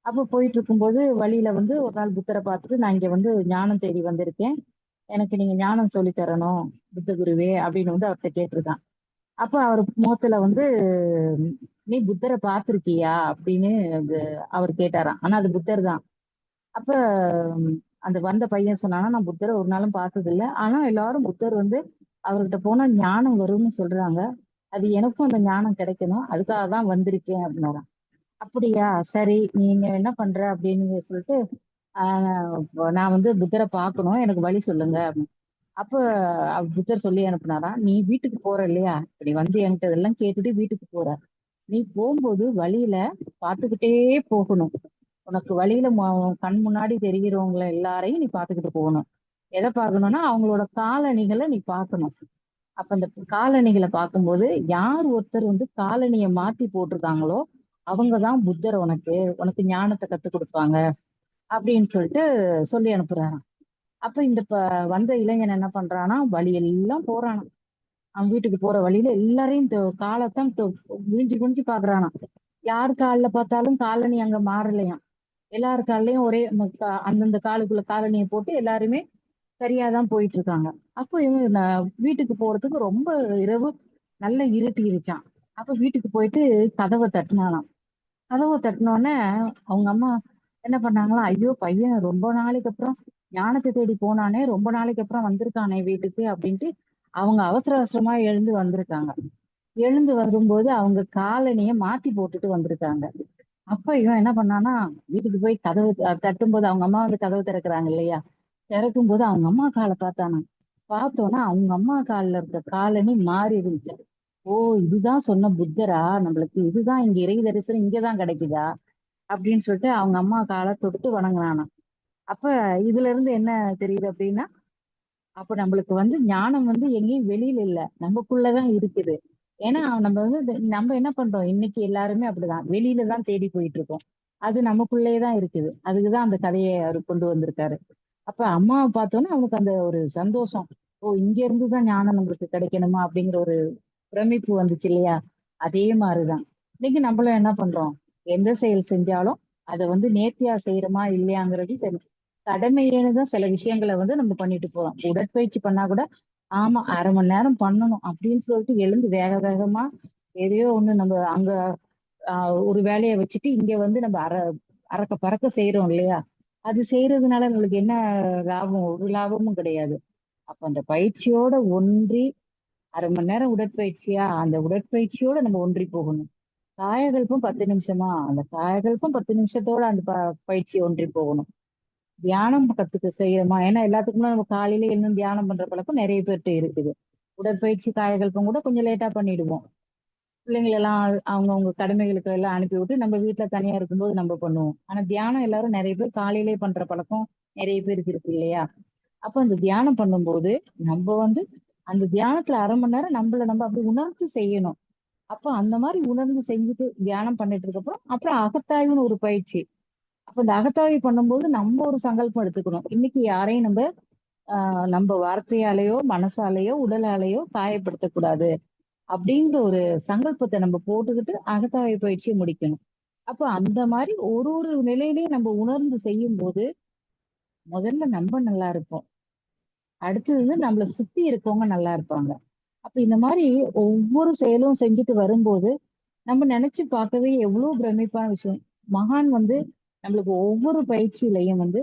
அப்ப போயிட்டு இருக்கும்போது வழியில வந்து ஒரு நாள் புத்தரை பார்த்துட்டு நான் இங்க வந்து ஞானம் தேடி வந்திருக்கேன், எனக்கு நீங்க ஞானம் சொல்லி தரணும் புத்த குருவே அப்படின்னு வந்து அவர்கிட்ட கேட்டிருக்கான். அப்ப அவர் முகத்துல வந்து நீ புத்தரை பார்த்திருக்கியா அப்படின்னு அவர் கேட்டாராம். ஆனா அது புத்தர் தான். அப்ப ம், அந்த வந்த பையன் சொன்னானா நான் புத்தரை ஒரு நாளும் பார்த்தது இல்ல, ஆனா எல்லாரும் புத்தர் வந்து அவர்கிட்ட போனா ஞானம் வரும்னு சொல்றாங்க, அது எனக்கும் அந்த ஞானம் கிடைக்கணும், அதுக்காக தான் வந்திருக்கேன் அப்படின்னாராம். அப்படியா, சரி நீங்க என்ன பண்ற அப்படின்னு சொல்லிட்டு நான் வந்து புத்தரை பார்க்கணும், எனக்கு வழி சொல்லுங்க அப்படின்னு. அப்ப புத்தர் சொல்லி அனுப்புனாராம், நீ வீட்டுக்கு போற இல்லையா, இப்படி வந்து என்கிட்ட இதெல்லாம் கேட்டுட்டு வீட்டுக்கு போற, நீ போகும்போது வழியில பார்த்துக்கிட்டே போகணும். உனக்கு வழியில கண் முன்னாடி தெரிகிறவங்கள எல்லாரையும் நீ பார்த்துக்கிட்டு போகணும். எதை பார்க்கணும்னா அவங்களோட காலணிகளை நீ பார்க்கணும். அப்ப அந்த காலணிகளை பார்க்கும்போது யார் ஒருத்தர் வந்து காலணியை மாத்தி போட்டிருக்காங்களோ அவங்கதான் புத்தர் உனக்கு உனக்கு ஞானத்தை கத்து கொடுப்பாங்க அப்படின்னு சொல்லிட்டு சொல்லி அனுப்புறாராம். அப்ப இந்த வந்த இளைஞன் என்ன பண்றானா, வழி எல்லாம் போறானாம். அவன் வீட்டுக்கு போற வழியில எல்லாரையும் காலைத்தான் குனிஞ்சு குனிஞ்சு பாக்குறானாம். யார் காலில் பார்த்தாலும் காலணி அங்க மாறலையாம். எல்லார் கால்லயும் ஒரே அந்தந்த காலுக்குள்ள காலணியை போட்டு எல்லாருமே சரியாதான் போயிட்டு இருக்காங்க. அப்போ இவன் வீட்டுக்கு போறதுக்கு ரொம்ப இரவு நல்ல இருட்டிருச்சான். அப்ப வீட்டுக்கு போயிட்டு கதவை தட்டினானாம். கதவை தட்டினோடனே அவங்க அம்மா என்ன பண்ணாங்களா, ஐயோ பையன் ரொம்ப நாளைக்கு அப்புறம் ஞானத்தை தேடி போனானே, ரொம்ப நாளைக்கு அப்புறம் வந்திருக்கானே வீட்டுக்கு அப்படின்ட்டு அவங்க அவசர அவசரமா எழுந்து வந்திருக்காங்க. எழுந்து வரும்போது அவங்க காலணிய மாத்தி போட்டுட்டு வந்திருக்காங்க. அப்ப இவன் என்ன பண்ணானா, வீட்டுக்கு போய் கதவு தட்டும்போது அவங்க அம்மா வந்து கதவு திறக்கிறாங்க இல்லையா, திறக்கும் போது அவங்க அம்மா காலை பார்த்தானா. பார்த்தோன்னா அவங்க அம்மா கால்ல இருக்க காலணி மாறி இருந்துச்சு. ஓ, இதுதான் சொன்ன புத்தரா, நம்மளுக்கு இதுதான் இங்க இறை தரிசனம் இங்கதான் கிடைக்குதா அப்படின்னு சொல்லிட்டு அவங்க அம்மா காலை தொட்டு வணங்கினானா. அப்ப இதுல இருந்து என்ன தெரியுது அப்படின்னா, அப்ப நம்மளுக்கு வந்து ஞானம் வந்து எங்கேயும் வெளியில இல்ல, நமக்குள்ளதான் இருக்குது. ஏன்னா நம்ம வந்து நம்ம என்ன பண்றோம், இன்னைக்கு எல்லாருமே அப்படிதான் வெளியில தான் தேடி போயிட்டு இருக்கோம். அது நமக்குள்ளேயே தான் இருக்குது. அதுக்குதான் அந்த கதையை அவர் கொண்டு வந்திருக்காரு. அப்ப அம்மாவை பார்த்தோன்னா அவனுக்கு அந்த ஒரு சந்தோஷம். ஓ, இங்க இருந்துதான் ஞானம் நம்மளுக்கு கிடைக்கணுமா அப்படிங்கிற ஒரு பிரமிப்பு வந்துச்சு இல்லையா? அதே மாதிரிதான் இன்னைக்கு நம்மளும் என்ன பண்றோம், எந்த செயல் செஞ்சாலும் அதை வந்து நேர்த்தியா செய்யறோமா இல்லையாங்கிறது சரி, கடமையேன்னு தான் சில விஷயங்களை வந்து நம்ம பண்ணிட்டு போறோம். உடற்பயிற்சி பண்ணா கூட ஆமா 1/2 மணி நேரம் பண்ணணும் அப்படின்னு சொல்லிட்டு எழுந்து வேக வேகமா எதையோ ஒண்ணு நம்ம அங்க ஒரு வேலையை வச்சுட்டு இங்க வந்து நம்ம அறக்க பறக்க செய்யறோம் இல்லையா? அது செய்யறதுனால நம்மளுக்கு என்ன லாபம்? ஒரு லாபமும் கிடையாது. அப்ப அந்த பயிற்சியோட ஒன்றி 1/2 மணி நேரம் உடற்பயிற்சியா, அந்த உடற்பயிற்சியோட நம்ம ஒன்றி போகணும். காயகல்பம் 10 நிமிஷமா, அந்த காயகல்பம் 10 நிமிஷத்தோட அந்த பயிற்சி ஒன்றி போகணும். தியானம் கத்துக்க செய்யறோமா, ஏன்னா எல்லாத்துக்குமே நம்ம காலையில எழுந்து தியானம் பண்ற பழக்கம் நிறைய பேர்கிட்ட இருக்குது. உடற்பயிற்சி காயகல்பம் கூட கொஞ்சம் லேட்டா பண்ணிடுவோம். பிள்ளைங்களை எல்லாம் அவங்கவுங்க கடமைகளுக்கு எல்லாம் அனுப்பி விட்டு நம்ம வீட்டுல தனியா இருக்கும்போது நம்ம பண்ணுவோம். ஆனா தியானம் எல்லாரும் நிறைய பேர் காலையிலேயே பண்ற பழக்கம் நிறைய பேருக்கு இருக்கு இல்லையா? அப்ப அந்த தியானம் பண்ணும்போது நம்ம வந்து அந்த தியானத்துல 1/2 மணி நேரம் நம்மள நம்ம அப்படி உணர்ந்து செய்யணும். அப்ப அந்த மாதிரி உணர்ந்து செஞ்சுட்டு தியானம் பண்ணிட்டு இருக்கப்போ அப்புறம் அகத்தாய்வுன்னு ஒரு பயிற்சி. அப்ப இந்த அகத்தாய்வு பண்ணும்போது நம்ம ஒரு சங்கல்பம் எடுத்துக்கணும், இன்னைக்கு யாரையும் நம்ம நம்ம வார்த்தையாலேயோ மனசாலேயோ உடலாலேயோ காயப்படுத்தக்கூடாது அப்படிங்கிற ஒரு சங்கல்பத்தை நம்ம போட்டுக்கிட்டு அகத்தாய்வு பயிற்சியை முடிக்கணும். அப்ப அந்த மாதிரி ஒரு ஒரு நிலையிலையும் நம்ம உணர்ந்து செய்யும் போது முதல்ல நம்ம நல்லா இருப்போம், அடுத்தது வந்து நம்மளை சுத்தி இருக்கவங்க நல்லா இருப்பாங்க. அப்ப இந்த மாதிரி ஒவ்வொரு செயலும் செஞ்சுட்டு வரும்போது நம்ம நினைச்சு பார்க்கவே எவ்வளவு பிரமிப்பான விஷயம். மகான் வந்து நம்மளுக்கு ஒவ்வொரு பயிற்சியிலையும் வந்து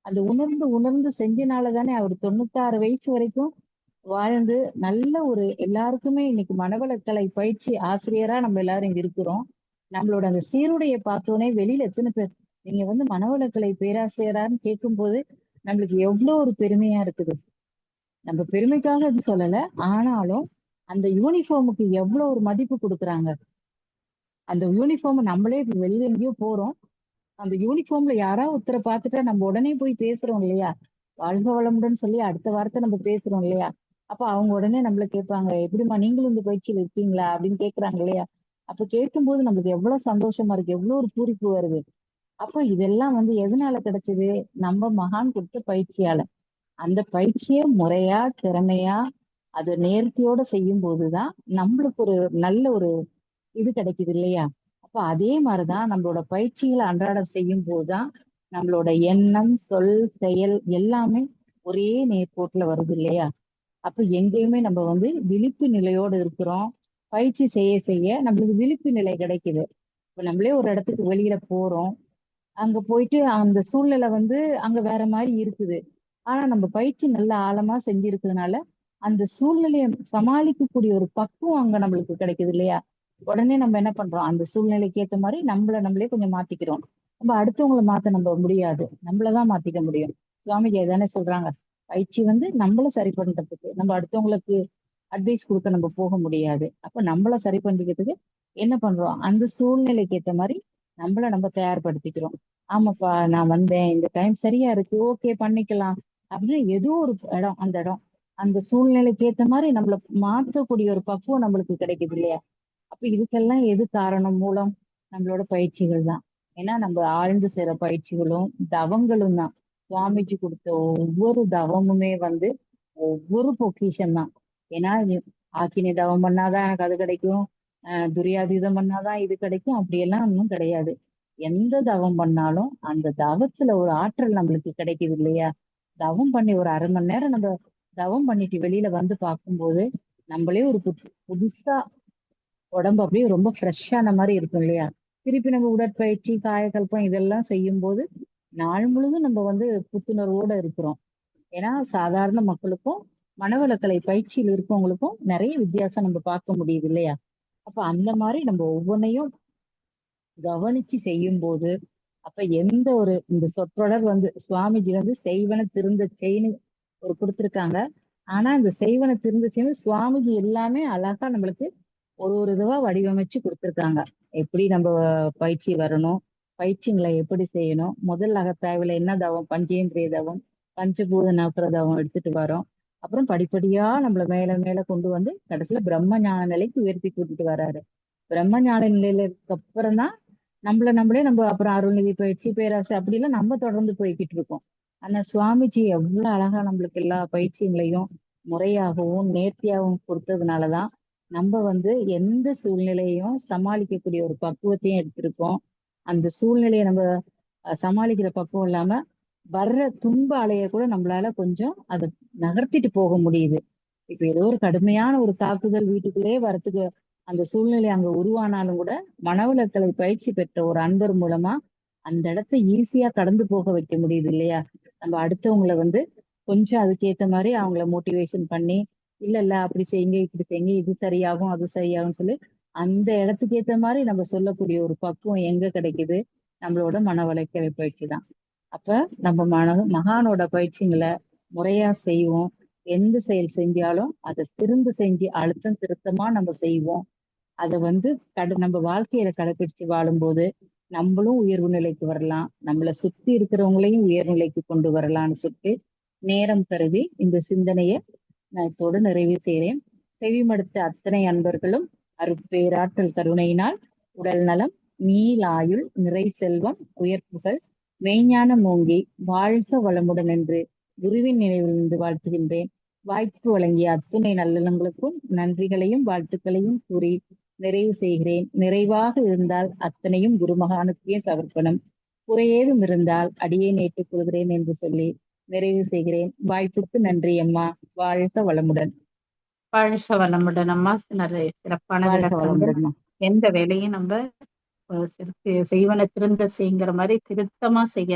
அந்த உணர்ந்து உணர்ந்து செஞ்சனால தானே அவர் 96 வயசு வரைக்கும் வாழ்ந்து நல்ல ஒரு எல்லாருக்குமே இன்னைக்கு மனவளக்கலை பயிற்சி ஆசிரியரா நம்ம எல்லாரும் இங்க இருக்கிறோம். நம்மளோட அந்த சீருடையை பார்த்தோன்னே வெளியில எத்தனை பேர் நீங்க மனவளக்கலை பேராசிரியரான்னு கேட்கும்போது நம்மளுக்கு எவ்வளவு ஒரு பெருமையா இருக்குது. நம்ம பெருமைக்காக அது சொல்லல. ஆனாலும் அந்த யூனிஃபார்முக்கு எவ்வளவு ஒரு மதிப்பு கொடுக்குறாங்க. அந்த யூனிஃபார்ம் நம்மளே இப்ப வெளியில எங்கேயோ போறோம். அந்த யூனிஃபார்ம்ல யாராவது ஒருத்தரை பார்த்துட்டா நம்ம உடனே போய் பேசுறோம் இல்லையா? வாழ்க வளமுடன் சொல்லி அடுத்த வார்த்தை நம்ம பேசுறோம் இல்லையா? அப்ப அவங்க உடனே நம்மள கேட்பாங்க, எப்படிம்மா நீங்களும் இந்த பயிற்சியில இருக்கீங்களா அப்படின்னு கேக்குறாங்க இல்லையா? அப்ப கேட்கும்போது நம்மளுக்கு எவ்வளவு சந்தோஷமா இருக்கு, எவ்வளவு ஒரு பூரிப்பு வருது. அப்ப இதெல்லாம் எதனால கிடைச்சது? நம்ம மகான் கொடுத்த பயிற்சியால. அந்த பயிற்சியை முறையா திறமையா அது நேர்த்தியோட செய்யும் போதுதான் நம்மளுக்கு ஒரு நல்ல ஒரு இது கிடைக்குது இல்லையா? அப்ப அதே மாதிரிதான் நம்மளோட பயிற்சிகளை அன்றாடம் செய்யும் போதுதான் நம்மளோட எண்ணம், சொல், செயல் எல்லாமே ஒரே நேர்கோட்டுல வருது இல்லையா? அப்ப எங்கேயுமே நம்ம விழிப்பு நிலையோடு இருக்கிறோம். பயிற்சி செய்ய செய்ய நம்மளுக்கு விழிப்பு நிலை கிடைக்குது. இப்ப நம்மளே ஒரு இடத்துக்கு வெளியில போறோம். அங்க போயிட்டு அந்த சூழ்நிலை அங்க வேற மாதிரி இருக்குது. ஆனா நம்ம பயிற்சி நல்ல ஆழமா செஞ்சிருக்கிறதுனால அந்த சூழ்நிலையை சமாளிக்கக்கூடிய ஒரு பக்குவம் அங்க நம்மளுக்கு கிடைக்குது இல்லையா? உடனே நம்ம என்ன பண்றோம்? அந்த சூழ்நிலைக்கு ஏத்த மாதிரி நம்மளே கொஞ்சம் மாத்திக்கிறோம். நம்ம அடுத்தவங்களை மாத்த நம்ம முடியாது, நம்மளதான் மாத்திக்க முடியும். சுவாமிஜி தானே சொல்றாங்க, பயிற்சி நம்மள சரி பண்றதுக்கு. நம்ம அடுத்தவங்களுக்கு அட்வைஸ் கொடுக்க நம்ம போக முடியாது. அப்ப நம்மள சரி பண்ணிக்கிறதுக்கு என்ன பண்றோம்? அந்த சூழ்நிலைக்கு ஏத்த மாதிரி நம்ம தயார்படுத்திக்கிறோம். ஆமாப்பா நான் வந்தேன், இந்த டைம் சரியா இருக்கு, ஓகே பண்ணிக்கலாம் அப்படின்னு ஏதோ ஒரு இடம், அந்த இடம் அந்த சூழ்நிலைக்கு ஏத்த மாதிரி நம்மள மாற்றக்கூடிய ஒரு பக்குவம் நம்மளுக்கு கிடைக்குது இல்லையா? அப்ப இதுக்கெல்லாம் எது காரணம்? மூலம் நம்மளோட பயிற்சிகள் தான். ஏன்னா நம்ம ஆழ்ந்து செய்ற பயிற்சிகளும் தவங்களும் தான். சுவாமிஜி கொடுத்த ஒவ்வொரு தவமுமே ஒவ்வொரு பொக்கிஷம் தான். ஏன்னா ஆக்கினி தவம் பண்ணாதான் எனக்கு அது கிடைக்கும், துரியாதீதம் பண்ணாதான் இது கிடைக்கும், அப்படியெல்லாம் ஒன்றும் கிடையாது. எந்த தவம் பண்ணாலும் அந்த தவத்துல ஒரு ஆற்றல் நம்மளுக்கு கிடைக்குது இல்லையா? தவம் பண்ணி ஒரு 1/2 மணி நேரம் நம்ம தவம் பண்ணிட்டு வெளியில பார்க்கும்போது நம்மளே ஒரு புதுசா உடம்பு அப்படியே ரொம்ப ஃப்ரெஷ்ஷான மாதிரி இருக்கும் இல்லையா? திருப்பி நம்ம உடற்பயிற்சி, காயகல்பம் இதெல்லாம் செய்யும் போது நாள் முழுதும் நம்ம புத்துணர்வோட இருக்கிறோம். ஏன்னா சாதாரண மக்களுக்கும் மனவளக்கலை பயிற்சியில் இருக்கவங்களுக்கும் நிறைய வித்தியாசம் நம்ம பார்க்க முடியுது இல்லையா? அப்ப அந்த மாதிரி நம்ம ஒவ்வொன்றையும் கவனிச்சு செய்யும் போது அப்ப எந்த ஒரு இந்த சொற்றொடர் சுவாமிஜி செய்வன திருந்த செய்ன்னு ஒரு கொடுத்திருக்காங்க. ஆனா இந்த செய்வன திருந்த செய்வது சுவாமிஜி எல்லாமே அழகா நம்மளுக்கு ஒரு இதுவா வடிவமைச்சு கொடுத்திருக்காங்க. எப்படி நம்ம பயிற்சி வரணும், பயிற்சிகளை எப்படி செய்யணும், முதல் அகத்தாய்வுல என்ன தவம், பஞ்சேந்திரிய தவம், பஞ்சபூத நவக்கிர தவம் எடுத்துட்டு வரோம். அப்புறம் படிப்படியா நம்மள மேல மேல கொண்டு கடைசியில பிரம்ம ஞான நிலைக்கு உயர்த்தி கூட்டிட்டு வர்றாரு. பிரம்ம ஞான நிலையில அப்புறம் தான் நம்மளே நம்ம அப்புறம் அருள்நிதி பயிற்சி, பேராசை அப்படிலாம் நம்ம தொடர்ந்து போய்கிட்டு இருக்கோம். ஆனா சுவாமிஜி எவ்வளவு அழகா நம்மளுக்கு எல்லா பயிற்சிகளையும் முறையாகவும் நேர்த்தியாகவும் கொடுத்ததுனாலதான் நம்ம எந்த சூழ்நிலையும் சமாளிக்கக்கூடிய ஒரு பக்குவத்தையும் எடுத்திருக்கோம். அந்த சூழ்நிலையை நம்ம சமாளிக்கிற பக்குவம் இல்லாம வர்ற துன்ப அலைய கூட நம்மளால கொஞ்சம் அதை நகர்த்திட்டு போக முடியுது. இப்ப ஏதோ ஒரு கடுமையான ஒரு தாக்குதல் வீட்டுக்குள்ளேயே வரத்துக்கு அந்த சூழ்நிலை அங்க உருவானாலும் கூட மனவளக்கலை பயிற்சி பெற்ற ஒரு அன்பர் மூலமா அந்த இடத்த ஈஸியா கடந்து போக வைக்க முடியுது இல்லையா? நம்ம அடுத்தவங்களை கொஞ்சம் அதுக்கேத்த மாதிரி அவங்கள மோட்டிவேஷன் பண்ணி, இல்ல இல்ல அப்படி செய்யுங்க, இப்படி செய்யுங்க, இது சரியாகும், அது சரியாகும் சொல்லி அந்த இடத்துக்கு ஏத்த மாதிரி நம்ம சொல்லக்கூடிய ஒரு பக்குவம் எங்க கிடைக்குது? நம்மளோட மனவளக்கலை பயிற்சி தான். அப்ப நம்ம மகானோட பயிற்சிகளை முறையா செய்வோம். எந்த செயல் செஞ்சாலும் அதை திரும்ப செஞ்சு அழுத்தம் திருத்தமா நம்ம செய்வோம். அதை நம்ம வாழ்க்கையில கடைபிடிச்சு வாழும்போது நம்மளும் உயர்வு நிலைக்கு வரலாம், நம்மளை சுத்தி இருக்கிறவங்களையும் உயர்நிலைக்கு கொண்டு வரலாம்னு சொல்லிட்டு நேரம் கருதி இந்த சிந்தனையை நான் இதோடு நிறைவு செய்கிறேன். செவிமடுத்த அத்தனை அன்பர்களும் அருட்பேராற்றல் கருணையினால் உடல் நலம், நீலாயுள், நிறை செல்வம், உயர்ப்புகள், மெய்ஞானம் ஓங்கி வாழ்க வளமுடன் என்று குருவின் நினைவில் நின்று வாழ்த்துகின்றேன். வாய்ப்பு வழங்கிய அத்துணை நல்லலங்களுக்கும் நன்றிகளையும் வாழ்த்துக்களையும் கூறி நிறைவு செய்கிறேன். நிறைவாக இருந்தால் அத்தனையும் குருமகானுக்கே சமர்ப்பணம், குறையேதும் இருந்தால் அடியேன் ஏற்றுக்கொள்கிறேன் என்று சொல்லி நிறைவு செய்கிறேன். வாய்ப்புக்கு நன்றி அம்மா. வாழ்க வளமுடன். வாழ்க வளமுடன் அம்மா. நிறைய சிறப்பான வாழ்க விளக்கங்கள். வளமுடன். எந்த வேலையும் நம்ம செய்வன திருந்த செய்ங்கிற மாதிரி திருத்தமா செய்ய